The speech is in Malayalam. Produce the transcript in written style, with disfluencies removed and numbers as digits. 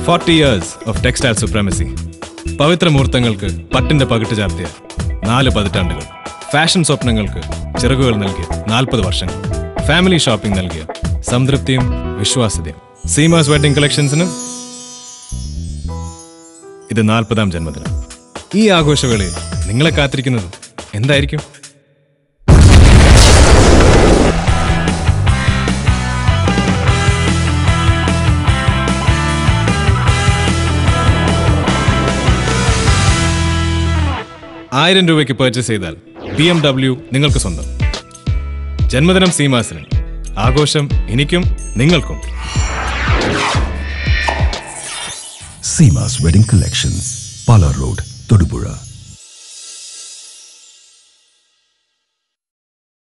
40 years of textile supremacy. പവിത്ര മുഹൂർത്തങ്ങൾക്ക് പട്ടിന്റെ പകിട്ട് ചാർത്തിയ 4 പതിറ്റാണ്ടുകൾ. ഫാഷൻ സ്വപ്നങ്ങൾക്ക് ചിറകുകൾ നൽകിയ 40 വർഷങ്ങൾ. ഫാമിലി ഷോപ്പിംഗ് നൽകിയ സംതൃപ്തിയും വിശ്വാസ്യതയും. സീമാസ് വെഡിങ് കളക്ഷൻസിന് ഇത് 40ാം ജന്മദിനം. ഈ ആഘോഷവേളയിൽ നിങ്ങളെ കാത്തിരിക്കുന്നത് എന്തായിരിക്കും? ₹1000 പർച്ചേസ് ചെയ്താൽ BMW നിങ്ങൾക്ക് സ്വന്തം. ജന്മദിനം സീമാസിന്. ആഘോഷം എനിക്കും നിങ്ങൾക്കും. Seema's Wedding Collections, Pala Road, Todupuzha.